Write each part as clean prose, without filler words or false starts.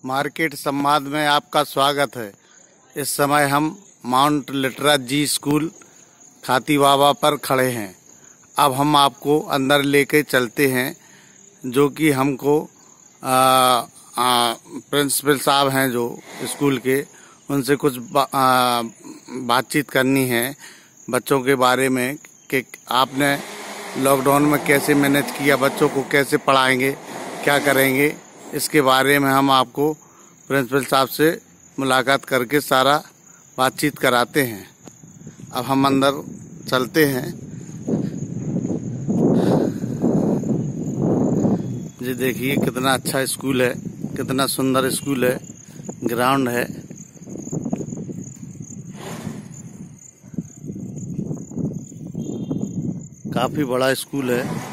Market संवाद में आपका स्वागत है। इस समय हम माउंट लिटरा जी स्कूल खाती बाबा पर खड़े हैं। अब हम आपको अंदर लेके चलते हैं, जो कि हमको प्रिंसिपल साहब हैं जो स्कूल के, उनसे कुछ बातचीत करनी है बच्चों के बारे में कि आपने लॉकडाउन में कैसे मैनेज किया, बच्चों को कैसे पढ़ाएंगे, क्या करेंगे। इसके बारे में हम आपको प्रिंसिपल साहब से मुलाकात करके सारा बातचीत कराते हैं। अब हम अंदर चलते हैं। जी देखिए कितना अच्छा स्कूल है, कितना सुंदर स्कूल है, ग्राउंड है। काफी बड़ा स्कूल है।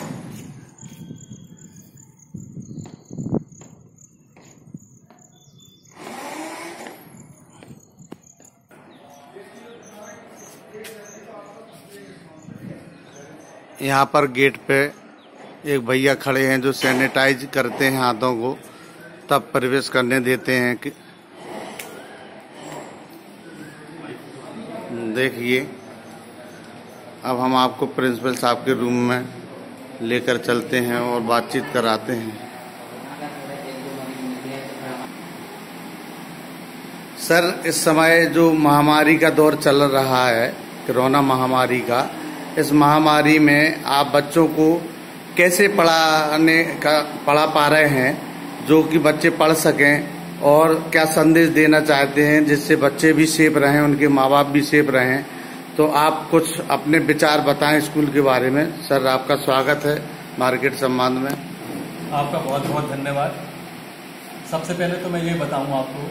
यहाँ पर गेट पे एक भैया खड़े हैं जो सैनिटाइज करते हैं हाथों को, तब प्रवेश करने देते हैं। कि देखिए अब हम आपको प्रिंसिपल साहब के रूम में लेकर चलते हैं और बातचीत कराते हैं। सर, इस समय जो महामारी का दौर चल रहा है, कोरोना महामारी का, इस महामारी में आप बच्चों को कैसे पढ़ा पा रहे हैं, जो कि बच्चे पढ़ सकें, और क्या संदेश देना चाहते हैं जिससे बच्चे भी सेफ रहें, उनके माँ बाप भी सेफ रहें। तो आप कुछ अपने विचार बताएं स्कूल के बारे में। सर, आपका स्वागत है मार्केट संवाद में। आपका बहुत बहुत धन्यवाद। सबसे पहले तो मैं ये बताऊं आपको,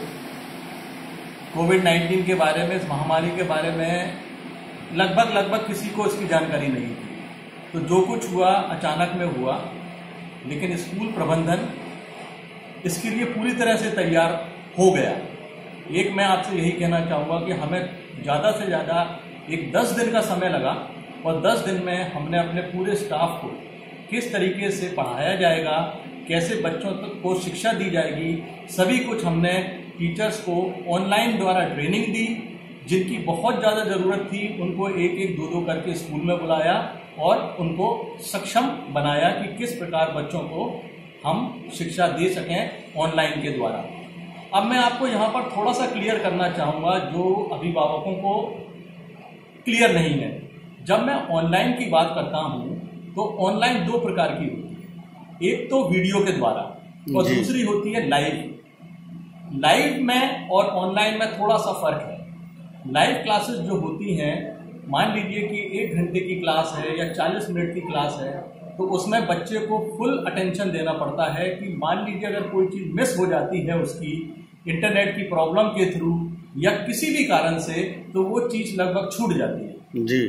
कोविड-19 के बारे में, इस महामारी के बारे में लगभग किसी को इसकी जानकारी नहीं थी। तो जो कुछ हुआ अचानक में हुआ, लेकिन स्कूल प्रबंधन इसके लिए पूरी तरह से तैयार हो गया। एक मैं आपसे यही कहना चाहूँगा कि हमें ज़्यादा से ज़्यादा एक 10 दिन का समय लगा, और 10 दिन में हमने अपने पूरे स्टाफ को किस तरीके से पढ़ाया जाएगा, कैसे बच्चों को शिक्षा दी जाएगी, सभी कुछ हमने टीचर्स को ऑनलाइन द्वारा ट्रेनिंग दी। जिनकी बहुत ज़्यादा ज़रूरत थी उनको एक एक दो करके स्कूल में बुलाया और उनको सक्षम बनाया कि किस प्रकार बच्चों को हम शिक्षा दे सकें ऑनलाइन के द्वारा। अब मैं आपको यहाँ पर थोड़ा सा क्लियर करना चाहूँगा जो अभिभावकों को क्लियर नहीं है। जब मैं ऑनलाइन की बात करता हूँ तो ऑनलाइन 2 प्रकार की होती है, एक तो वीडियो के द्वारा और दूसरी होती है लाइव। लाइव में और ऑनलाइन में थोड़ा सा फर्क है। लाइव क्लासेस जो होती हैं, मान लीजिए कि 1 घंटे की क्लास है या 40 मिनट की क्लास है, तो उसमें बच्चे को फुल अटेंशन देना पड़ता है कि मान लीजिए अगर कोई चीज़ मिस हो जाती है उसकी इंटरनेट की प्रॉब्लम के थ्रू या किसी भी कारण से, तो वो चीज़ लगभग छूट जाती है जी।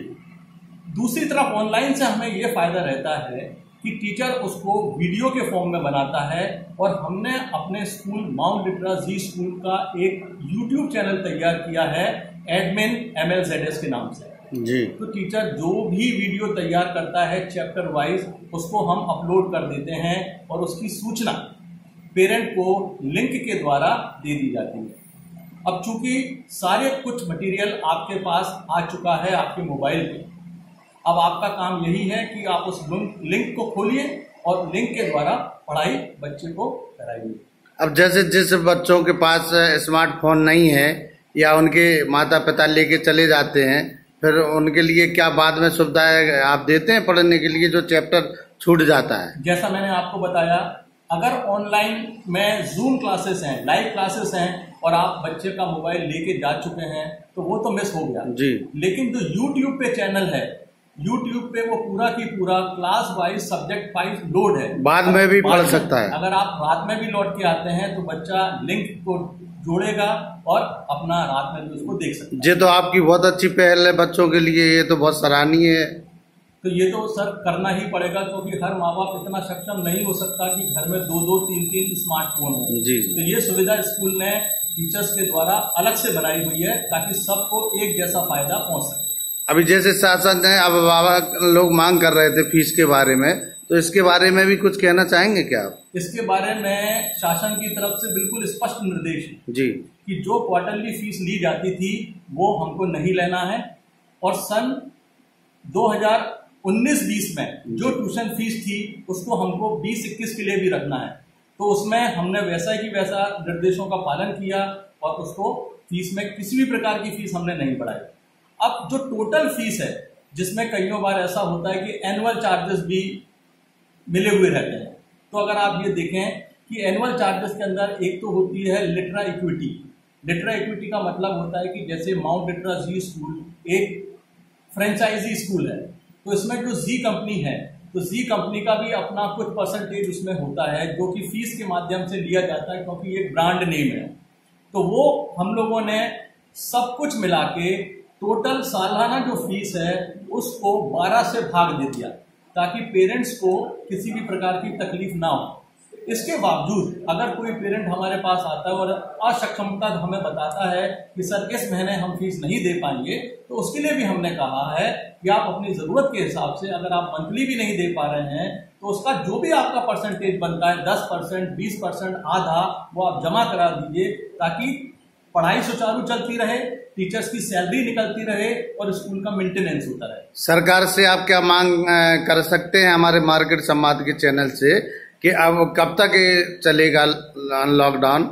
दूसरी तरफ ऑनलाइन से हमें ये फायदा रहता है कि टीचर उसको वीडियो के फॉर्म में बनाता है, और हमने अपने स्कूल माउंट लिटरा जी स्कूल का एक यूट्यूब चैनल तैयार किया है एडमिन MLZS के नाम से जी। तो टीचर जो भी वीडियो तैयार करता है चैप्टर वाइज, उसको हम अपलोड कर देते हैं और उसकी सूचना पेरेंट को लिंक के द्वारा दे दी जाती है। अब चूंकि सारे कुछ मटेरियल आपके पास आ चुका है आपके मोबाइल पे, अब आपका काम यही है कि आप उस लिंक को खोलिए और लिंक के द्वारा पढ़ाई बच्चे को कराइए। अब जैसे जिस बच्चों के पास स्मार्टफोन नहीं है या उनके माता पिता लेके चले जाते हैं, फिर उनके लिए क्या बाद में सुविधाएं आप देते हैं पढ़ने के लिए, जो चैप्टर छूट जाता है? जैसा मैंने आपको बताया, अगर ऑनलाइन में जूम क्लासेस हैं, लाइव क्लासेस हैं, और आप बच्चे का मोबाइल लेके जा चुके हैं, तो वो तो मिस हो गया जी। लेकिन जो यूट्यूब पे चैनल है, यूट्यूब पे वो पूरा की पूरा class wise subject wise load है, बाद में भी पढ़ सकता है। अगर आप रात में भी लौट के आते हैं तो बच्चा लिंक को जोड़ेगा और अपना रात में भी उसको देख सकता है। ये तो आपकी बहुत अच्छी पहल है बच्चों के लिए, ये तो बहुत सराहनीय है। तो ये तो सर करना ही पड़ेगा, क्योंकि हर माँ बाप इतना सक्षम नहीं हो सकता कि घर में 2-2, 3-3 स्मार्टफोन हो। जी। तो ये सुविधा स्कूल ने टीचर्स के द्वारा अलग से बनाई हुई है ताकि सबको एक जैसा फायदा पहुंच सके। अभी जैसे शासन ने अब बाबा लोग मांग कर रहे थे फीस के बारे में, तो इसके बारे में भी कुछ कहना चाहेंगे क्या आप? इसके बारे में शासन की तरफ से बिल्कुल स्पष्ट निर्देश है जी कि जो क्वार्टरली फीस ली जाती थी वो हमको नहीं लेना है, और सन 2019-20 में जो ट्यूशन फीस थी उसको हमको 20-21 के लिए भी रखना है। तो उसमें हमने वैसा की वैसा निर्देशों का पालन किया और उसको फीस में किसी भी प्रकार की फीस हमने नहीं बढ़ाई। अब जो टोटल फीस है, जिसमें कईयों बार ऐसा होता है कि एनुअल चार्जेस भी मिले हुए रहते हैं, तो अगर आप ये देखें कि एनुअल चार्जेस के अंदर एक तो होती है लिटरा इक्विटी। लिटरा इक्विटी का मतलब होता है कि जैसे माउंट लिटरा जी स्कूल एक फ्रेंचाइजी स्कूल है, तो इसमें जो जी कंपनी है, तो जी कंपनी का भी अपना कुछ परसेंटेज उसमें होता है जो कि फीस के माध्यम से लिया जाता है, क्योंकि ये ब्रांड नेम है। तो वो हम लोगों ने सब कुछ मिला के टोटल सालाना जो फीस है उसको 12 से भाग दे दिया, ताकि पेरेंट्स को किसी भी प्रकार की तकलीफ ना हो। इसके बावजूद अगर कोई पेरेंट हमारे पास आता है और असक्षमता हमें बताता है कि सर इस महीने हम फीस नहीं दे पाएंगे, तो उसके लिए भी हमने कहा है कि आप अपनी जरूरत के हिसाब से, अगर आप मंथली भी नहीं दे पा रहे हैं तो उसका जो भी आपका परसेंटेज बनता है 10%, 20%, आधा, वो आप जमा करा दीजिए, ताकि पढ़ाई सुचारू चलती रहे, टीचर्स की सैलरी निकलती रहे और स्कूल का मेंटेनेंस होता रहे। सरकार से आप क्या मांग कर सकते हैं हमारे मार्केट संवाद के चैनल से कि अब कब तक ये चलेगा लॉकडाउन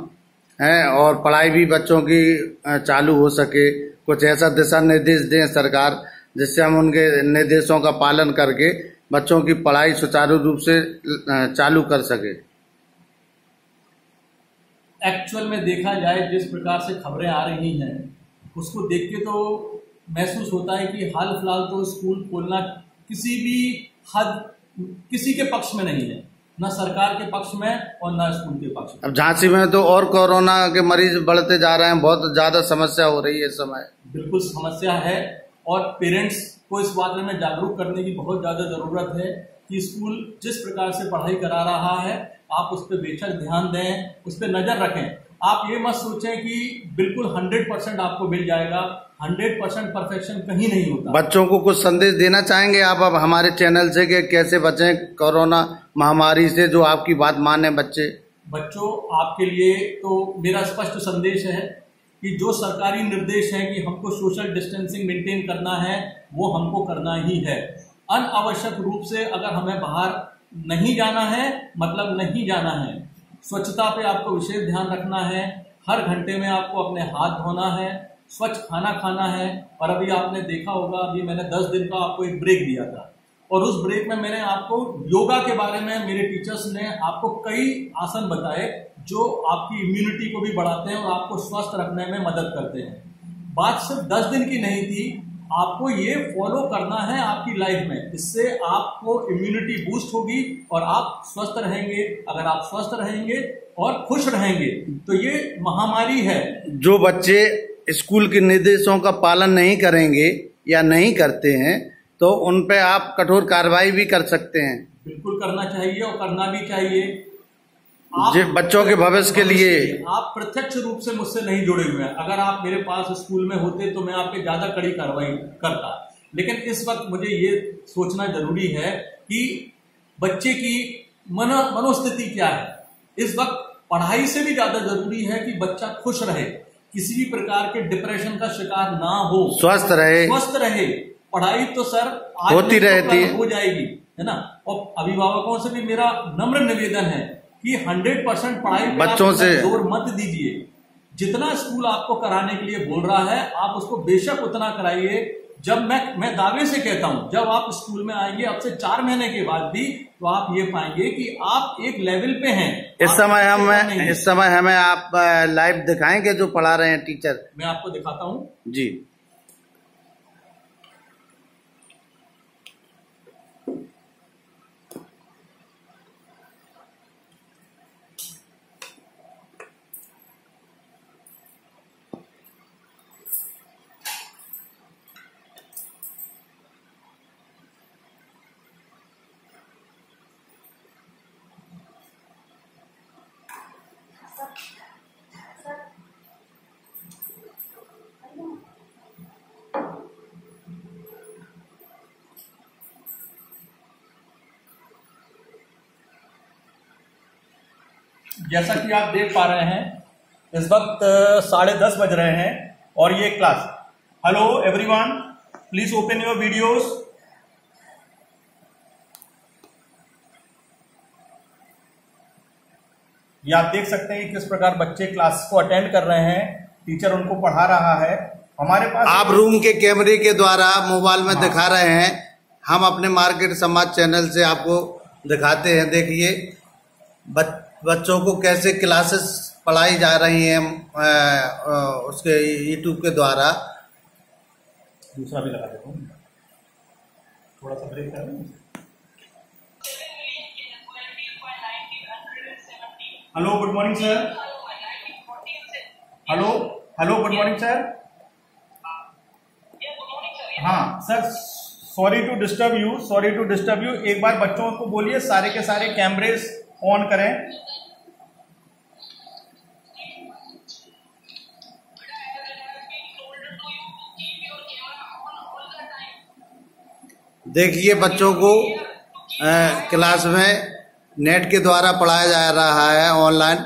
है और पढ़ाई भी बच्चों की चालू हो सके? कुछ ऐसा दिशा निर्देश दें सरकार, जिससे हम उनके निर्देशों का पालन करके बच्चों की पढ़ाई सुचारू रूप से चालू कर सके। एक्चुअल में देखा जाए, जिस प्रकार से खबरें आ रही हैं उसको देख के तो महसूस होता है कि हाल फिलहाल तो स्कूल खोलना किसी भी हद किसी के पक्ष में नहीं है, न सरकार के पक्ष में और न स्कूल के पक्ष में। अब झांसी में तो और कोरोना के मरीज बढ़ते जा रहे हैं, बहुत ज्यादा समस्या हो रही है इस समय। बिल्कुल समस्या है, और पेरेंट्स को इस बारे में जागरूक करने की बहुत ज्यादा जरूरत है कि स्कूल जिस प्रकार से पढ़ाई करा रहा है आप उस पर बेशक ध्यान दें, उस पर नजर रखें। आप ये मत सोचें कि बिल्कुल 100% आपको मिल जाएगा, 100% परफेक्शन कहीं नहीं होता। बच्चों को कुछ संदेश देना चाहेंगे आप अब हमारे चैनल से कि कैसे बचें कोरोना महामारी से, जो आपकी बात माने बच्चे? बच्चों, आपके लिए तो मेरा स्पष्ट संदेश है कि जो सरकारी निर्देश है कि हमको सोशल डिस्टेंसिंग मेंटेन करना है, वो हमको करना ही है। अनावश्यक रूप से अगर हमें बाहर नहीं जाना है, मतलब नहीं जाना है। स्वच्छता पे आपको विशेष ध्यान रखना है, हर घंटे में आपको अपने हाथ धोना है, स्वच्छ खाना खाना है। और अभी आपने देखा होगा, अभी मैंने 10 दिन का आपको एक ब्रेक दिया था, और उस ब्रेक में मैंने आपको योगा के बारे में, मेरे टीचर्स ने आपको कई आसन बताए जो आपकी इम्यूनिटी को भी बढ़ाते हैं और आपको स्वस्थ रखने में मदद करते हैं। बात सिर्फ 10 दिन की नहीं थी, आपको ये फॉलो करना है आपकी लाइफ में। इससे आपको इम्यूनिटी बूस्ट होगी और आप स्वस्थ रहेंगे। अगर आप स्वस्थ रहेंगे और खुश रहेंगे तो ये महामारी है। जो बच्चे स्कूल के निर्देशों का पालन नहीं करेंगे या नहीं करते हैं तो उन पे आप कठोर कार्रवाई भी कर सकते हैं। बिल्कुल करना चाहिए और करना भी चाहिए। बच्चों के भविष्य के लिए आप प्रत्यक्ष रूप से मुझसे नहीं जुड़े हुए हैं। अगर आप मेरे पास स्कूल में होते तो मैं आप पे ज्यादा कड़ी कार्रवाई करता, लेकिन इस वक्त मुझे ये सोचना जरूरी है कि बच्चे की मनोस्थिति क्या है। इस वक्त पढ़ाई से भी ज्यादा जरूरी है कि बच्चा खुश रहे, किसी भी प्रकार के डिप्रेशन का शिकार ना हो, स्वस्थ रहे। पढ़ाई तो सर आज होती रहती हो जाएगी, है ना। और अभिभावकों से भी मेरा नम्र निवेदन है कि 100% पढ़ाई बच्चों से जोर मत दीजिए। जितना स्कूल आपको कराने के लिए बोल रहा है आप उसको बेशक उतना कराइए। जब मैं दावे से कहता हूं, जब आप स्कूल में आएंगे अब से 4 महीने के बाद भी, तो आप ये पाएंगे कि आप एक लेवल पे हैं। इस समय हमें आप लाइव दिखाएंगे जो पढ़ा रहे हैं टीचर? मैं आपको दिखाता हूँ जी। जैसा कि आप देख पा रहे हैं इस वक्त 10:30 बज रहे हैं और ये class. Hello everyone, please open your videos. ये आप देख सकते हैं किस प्रकार बच्चे क्लास को अटेंड कर रहे हैं, टीचर उनको पढ़ा रहा है। हमारे पास आप रूम के कैमरे के द्वारा मोबाइल में दिखा रहे हैं, हम अपने मार्केट समाज चैनल से आपको दिखाते हैं। देखिए बच्चों को कैसे क्लासेस पढ़ाई जा रही हैं उसके यूट्यूब के द्वारा। दूसरा भी लगा देता हूँ, थोड़ा सा ब्रेक कर लें। Hello good morning sir. Hello good morning sir. हाँ sir, sorry to disturb you. एक बार बच्चों को बोलिए सारे के सारे कैमरेस ऑन करें। देखिए बच्चों को क्लास में नेट के द्वारा पढ़ाया जा रहा है ऑनलाइन।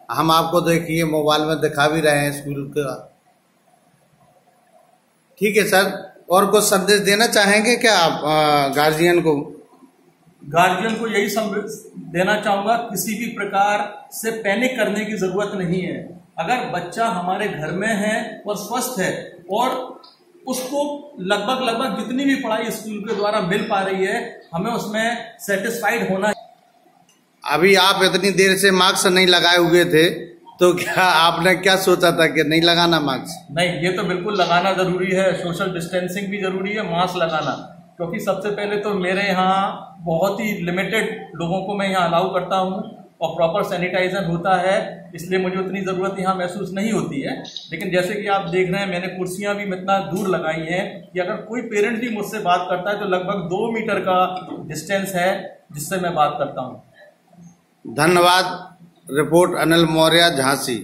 हम आपको देखिए मोबाइल में दिखा भी रहे हैं स्कूल का। ठीक है सर, और कुछ संदेश देना चाहेंगे क्या आप गार्जियन को? गार्जियन को यही संदेश देना चाहूंगा, किसी भी प्रकार से पैनिक करने की जरूरत नहीं है। अगर बच्चा हमारे घर में है और स्वस्थ है और उसको लगभग जितनी भी पढ़ाई स्कूल के द्वारा मिल पा रही है, हमें उसमें सेटिस्फाइड होना। अभी आप इतनी देर से मास्क नहीं लगाए हुए थे, तो क्या आपने क्या सोचा था कि नहीं लगाना मास्क? नहीं, ये तो बिल्कुल लगाना जरूरी है। सोशल डिस्टेंसिंग भी जरूरी है, मास्क लगाना। क्योंकि सबसे पहले तो मेरे यहाँ बहुत ही लिमिटेड लोगों को मैं यहाँ अलाउ करता हूँ और प्रॉपर सैनिटाइजर होता है, इसलिए मुझे उतनी ज़रूरत यहाँ महसूस नहीं होती है। लेकिन जैसे कि आप देख रहे हैं, मैंने कुर्सियाँ भी इतना दूर लगाई हैं कि अगर कोई पेरेंट भी मुझसे बात करता है तो लगभग 2 मीटर का डिस्टेंस है जिससे मैं बात करता हूँ। धन्यवाद। रिपोर्ट अनिल मौर्य, झांसी।